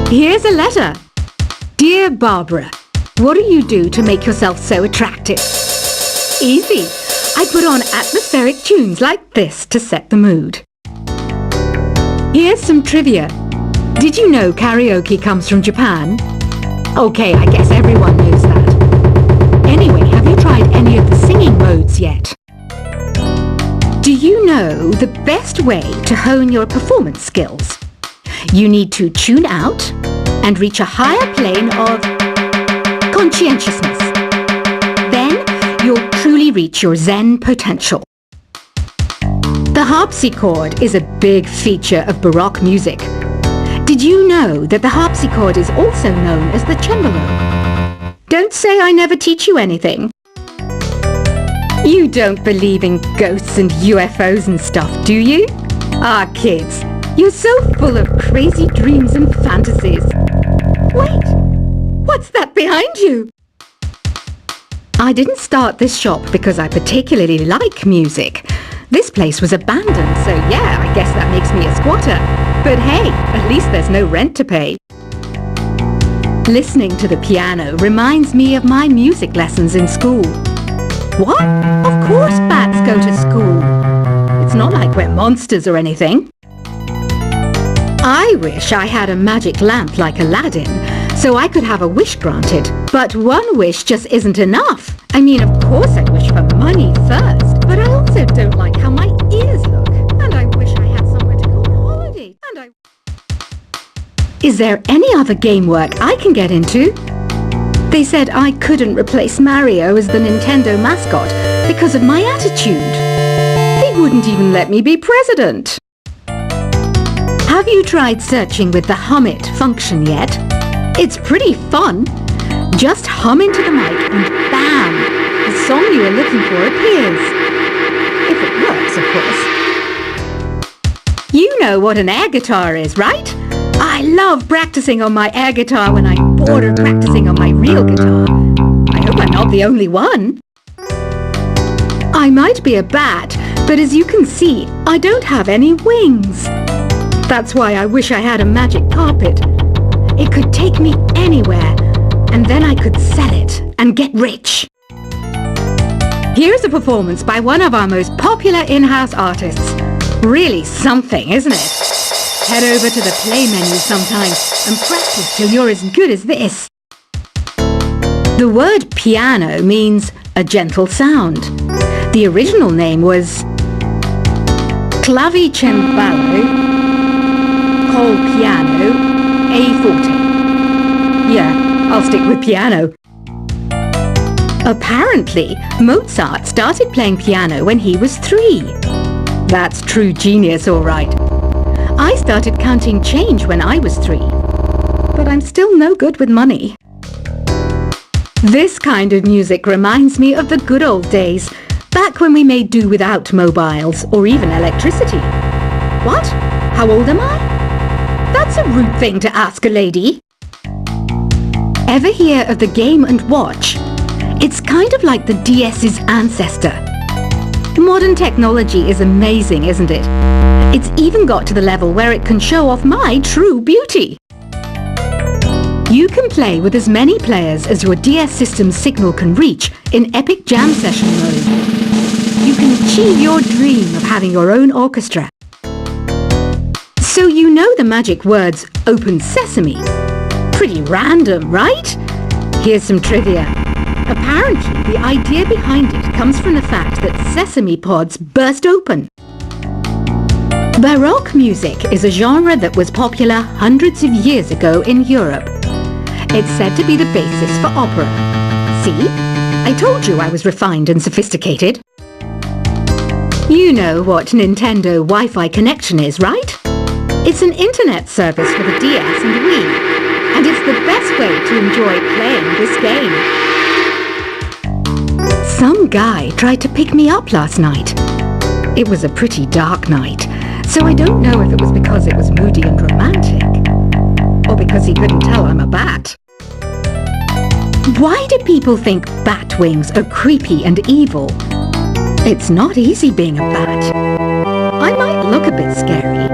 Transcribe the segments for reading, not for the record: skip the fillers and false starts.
Here's a letter. Dear Barbara, what do you do to make yourself so attractive? Easy. I put on atmospheric tunes like this to set the mood. Here's some trivia. Did you know karaoke comes from Japan? Okay, I guess everyone knows that. Anyway, have you tried any of the singing modes yet? Do you know the best way to hone your performance skills? You need to tune out and reach a higher plane of conscientiousness. Then you'll truly reach your Zen potential. The harpsichord is a big feature of Baroque music. Did you know that the harpsichord is also known as the cembalo? Don't say I never teach you anything. You don't believe in ghosts and UFOs and stuff, do you? Ah, kids, you're so full of crazy dreams and fantasies. Wait, what's that behind you? I didn't start this shop because I particularly like music. This place was abandoned, so yeah, I guess that makes me a squatter. But hey, at least there's no rent to pay. Listening to the piano reminds me of my music lessons in school. What? Of course bats go to school. It's not like we're monsters or anything. I wish I had a magic lamp like Aladdin, so I could have a wish granted. But one wish just isn't enough. I mean, of course I wish for money first, but I also don't like how my ears look. And I wish I had somewhere to go on holiday. Is there any other game work I can get into? They said I couldn't replace Mario as the Nintendo mascot because of my attitude. They wouldn't even let me be president. Have you tried searching with the Hum It function yet? It's pretty fun. Just hum into the mic and bam! The song you are looking for appears. If it works, of course. You know what an air guitar is, right? I love practicing on my air guitar when I'm bored of practicing on my real guitar. I hope I'm not the only one. I might be a bat, but as you can see, I don't have any wings. That's why I wish I had a magic carpet. It could take me anywhere, and then I could sell it and get rich. Here's a performance by one of our most popular in-house artists. Really something, isn't it? Head over to the play menu sometime and practice till you're as good as this. The word piano means a gentle sound. The original name was clavicembalo col piano a forte. Yeah, I'll stick with piano. Apparently, Mozart started playing piano when he was 3. That's true genius, all right. I started counting change when I was 3, but I'm still no good with money. This kind of music reminds me of the good old days, back when we made do without mobiles or even electricity. What? How old am I? That's a rude thing to ask a lady. Ever hear of the Game & Watch? It's kind of like the DS's ancestor. Modern technology is amazing, isn't it? It's even got to the level where it can show off my true beauty. You can play with as many players as your DS system's signal can reach in Epic Jam Session mode. You can achieve your dream of having your own orchestra. So you know the magic words Open Sesame. Pretty random, right? Here's some trivia. Apparently, the idea behind it comes from the fact that sesame pods burst open. Baroque music is a genre that was popular hundreds of years ago in Europe. It's said to be the basis for opera. See? I told you I was refined and sophisticated. You know what Nintendo Wi-Fi connection is, right? It's an internet service for the DS and Wii, and it's the best way to enjoy playing this game. Some guy tried to pick me up last night. It was a pretty dark night, so I don't know if it was because it was moody and romantic, or because he couldn't tell I'm a bat. Why do people think bat wings are creepy and evil? It's not easy being a bat. I might look a bit scary,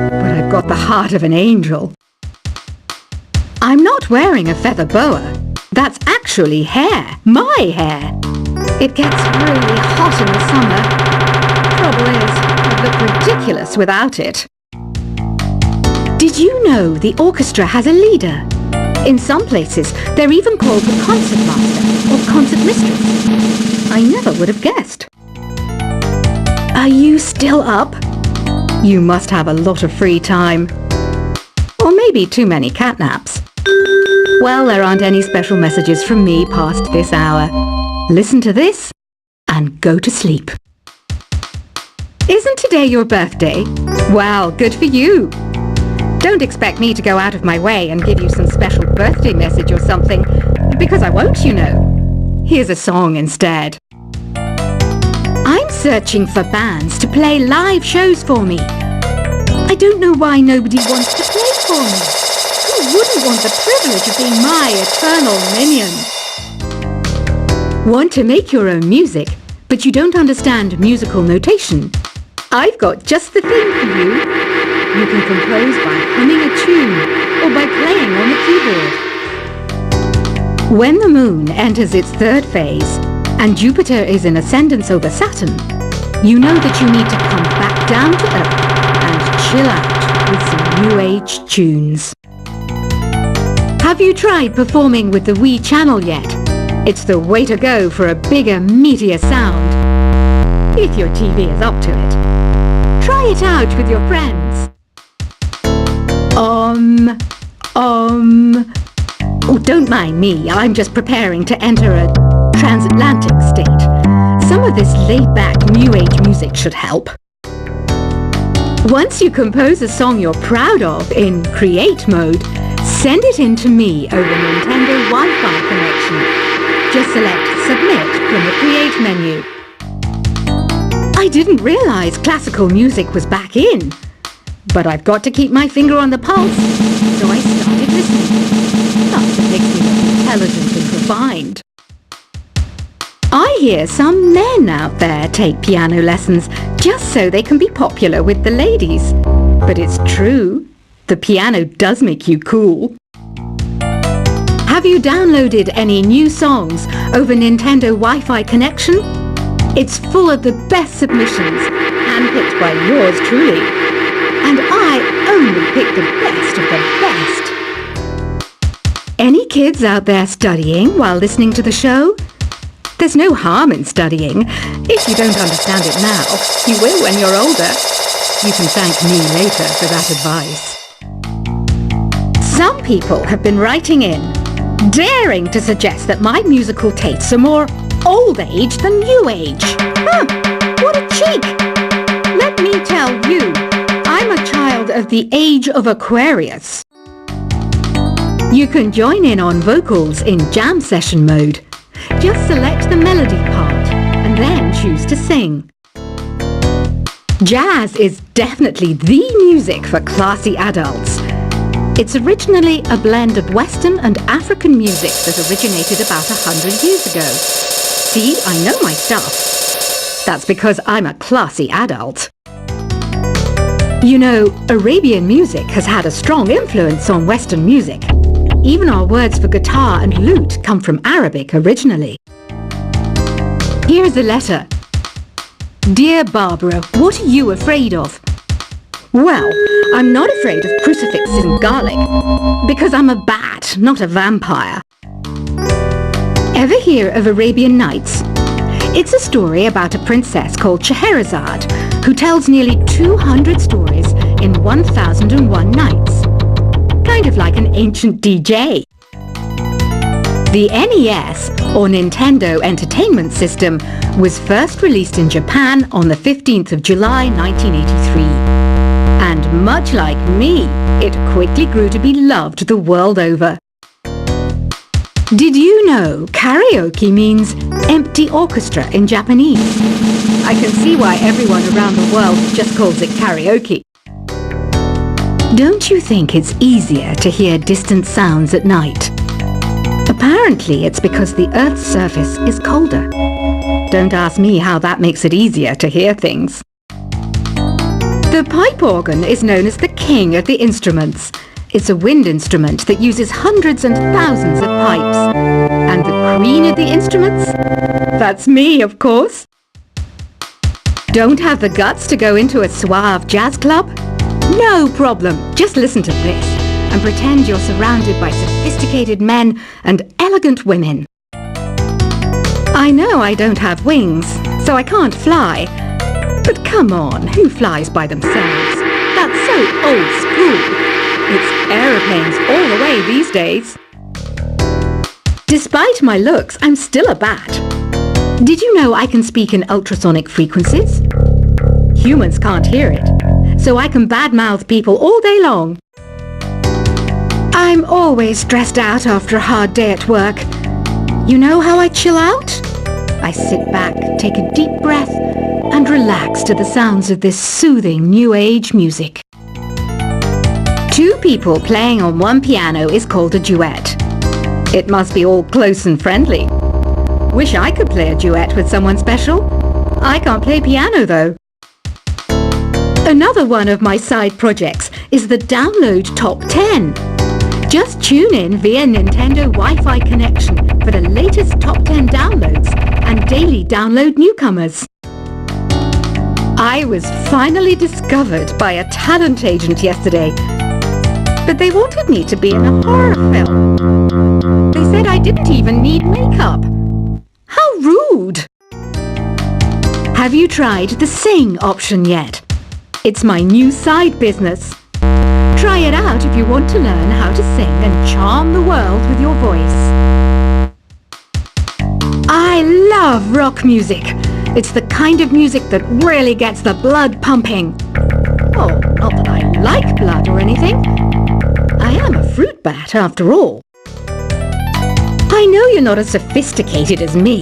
but I've got the heart of an angel. I'm not wearing a feather boa. That's actually hair. My hair. It gets really hot in the summer. Trouble is, I'd look ridiculous without it. Did you know the orchestra has a leader? In some places, they're even called the concert master or concert mistress. I never would have guessed. Are you still up? You must have a lot of free time. Or maybe too many catnaps. Well, there aren't any special messages from me past this hour. Listen to this and go to sleep. Isn't today your birthday? Well, good for you. Don't expect me to go out of my way and give you some special birthday message or something, because I won't, you know. Here's a song instead. I'm searching for bands to play live shows for me. I don't know why nobody wants to play for me. Who wouldn't want the privilege of being my eternal minion? Want to make your own music, but you don't understand musical notation? I've got just the thing for you. You can compose by humming a tune or by playing on the keyboard. When the moon enters its third phase and Jupiter is in ascendance over Saturn, you know that you need to come back down to Earth and chill out with some New Age tunes. Have you tried performing with the Wii channel yet? It's the way to go for a bigger, meatier sound. If your TV is up to it. Try it out with your friends. Oh, don't mind me. I'm just preparing to enter a transatlantic state. Some of this laid-back New Age music should help. Once you compose a song you're proud of in create mode, send it in to me over Nintendo Wi-Fi connection. Just select submit from the create menu. I didn't realize classical music was back in. But I've got to keep my finger on the pulse, so I started listening. That's what makes me look intelligent and refined. I hear some men out there take piano lessons just so they can be popular with the ladies. But it's true, the piano does make you cool. Have you downloaded any new songs over Nintendo Wi-Fi connection? It's full of the best submissions, handpicked by yours truly. And I only pick the best of the best. Any kids out there studying while listening to the show? There's no harm in studying. If you don't understand it now, you will when you're older. You can thank me later for that advice. Some people have been writing in, daring to suggest that my musical tastes are more old age than new age. Huh, what a cheek! Let me tell you, I'm a child of the age of Aquarius. You can join in on vocals in jam session mode. Just select the melody part and then choose to sing. Jazz is definitely the music for classy adults. It's originally a blend of Western and African music that originated about 100 years ago. See, I know my stuff. That's because I'm a classy adult. You know, Arabian music has had a strong influence on Western music. Even our words for guitar and lute come from Arabic originally. Here's a letter. Dear Barbara, what are you afraid of? Well, I'm not afraid of crucifixes and garlic, because I'm a bat, not a vampire. Ever hear of Arabian Nights? It's a story about a princess called Scheherazade, who tells nearly 200 stories in 1001 nights. Kind of like an ancient DJ. The NES, or Nintendo Entertainment System, was first released in Japan on the 15th of July 1983. And much like me, it quickly grew to be loved the world over. Did you know karaoke means empty orchestra in Japanese? I can see why everyone around the world just calls it karaoke. Don't you think it's easier to hear distant sounds at night? Apparently it's because the Earth's surface is colder. Don't ask me how that makes it easier to hear things. The pipe organ is known as the king of the instruments. It's a wind instrument that uses hundreds and thousands of pipes. And the queen of the instruments? That's me, of course. Don't have the guts to go into a suave jazz club? No problem. Just listen to this and pretend you're surrounded by sophisticated men and elegant women. I know I don't have wings, so I can't fly. But come on, who flies by themselves? That's so old school. It's aeroplanes all the way these days. Despite my looks, I'm still a bat. Did you know I can speak in ultrasonic frequencies? Humans can't hear it, so I can badmouth people all day long. I'm always stressed out after a hard day at work. You know how I chill out? I sit back, take a deep breath, and relax to the sounds of this soothing new age music. Two people playing on one piano is called a duet. It must be all close and friendly. Wish I could play a duet with someone special. I can't play piano though. Another one of my side projects is the Download Top 10. Just tune in via Nintendo Wi-Fi connection for the latest Top 10 downloads and daily download newcomers. I was finally discovered by a talent agent yesterday, but they wanted me to be in a horror film. They said I didn't even need makeup. How rude! Have you tried the Sing option yet? It's my new side business. Try it out if you want to learn how to sing and charm the world with your voice. I love rock music. It's the kind of music that really gets the blood pumping. Oh, not that I like blood or anything. I am a fruit bat after all. I know you're not as sophisticated as me,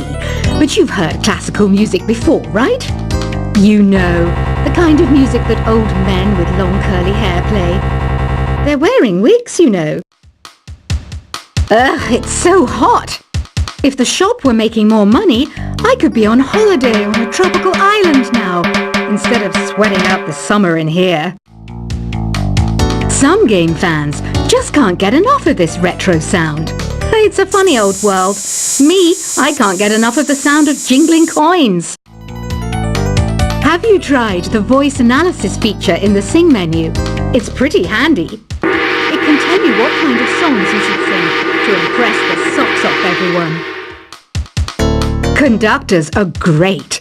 but you've heard classical music before, right? You know, the kind of music that old men with long curly hair play. They're wearing wigs, you know. Ugh, it's so hot. If the shop were making more money, I could be on holiday on a tropical island now, instead of sweating out the summer in here. Some game fans just can't get enough of this retro sound. It's a funny old world. Me, I can't get enough of the sound of jingling coins. Have you tried the voice analysis feature in the Sing menu? It's pretty handy. It can tell you what kind of songs you should sing to impress the socks off everyone. Conductors are great.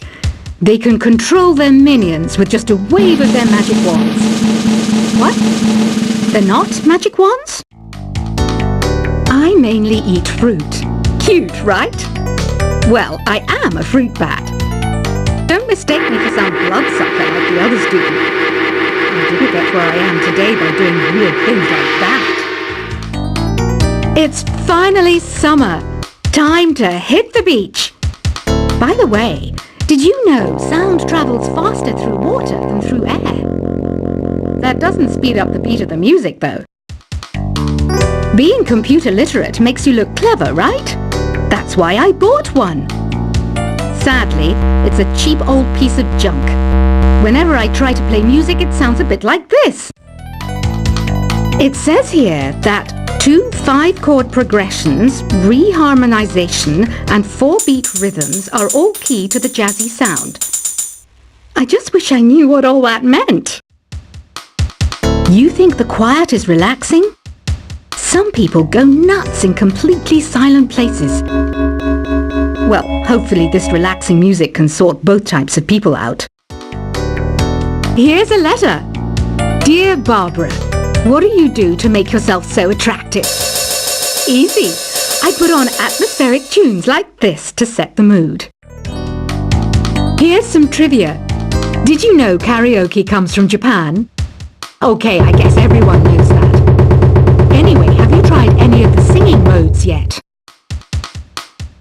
They can control their minions with just a wave of their magic wands. What? They're not magic wands? I mainly eat fruit. Cute, right? Well, I am a fruit bat. Don't mistake me for some bloodsucker like the others do. I didn't get where I am today by doing weird things like that. It's finally summer. Time to hit the beach. By the way, did you know sound travels faster through water than through air? That doesn't speed up the beat of the music, though. Being computer literate makes you look clever, right? That's why I bought one. Sadly, it's a cheap old piece of junk. Whenever I try to play music, it sounds a bit like this. It says here that 2 5-chord progressions, reharmonization, and 4-beat rhythms are all key to the jazzy sound. I just wish I knew what all that meant. You think the quiet is relaxing? Some people go nuts in completely silent places. Well, hopefully this relaxing music can sort both types of people out. Here's a letter. Dear Barbara, what do you do to make yourself so attractive? Easy. I put on atmospheric tunes like this to set the mood. Here's some trivia. Did you know karaoke comes from Japan? Okay, I guess everyone knows that. Anyway, have you tried any of the singing modes yet?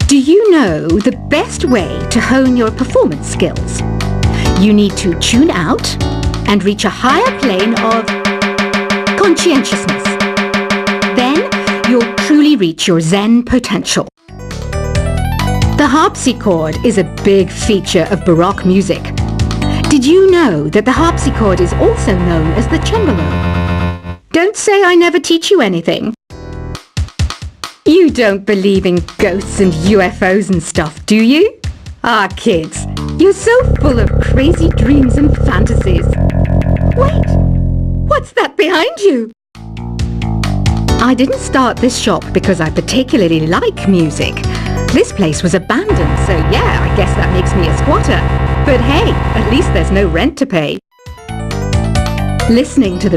Do you know the best way to hone your performance skills? You need to tune out and reach a higher plane of conscientiousness. Then you'll truly reach your Zen potential. The harpsichord is a big feature of Baroque music. Did you know that the harpsichord is also known as the cembalo? Don't say I never teach you anything. You don't believe in ghosts and UFOs and stuff, do you? Ah, kids, you're so full of crazy dreams and fantasies. Wait, what's that behind you? I didn't start this shop because I particularly like music. This place was abandoned, so yeah, I guess that makes me a squatter. But hey, at least there's no rent to pay. Listening to the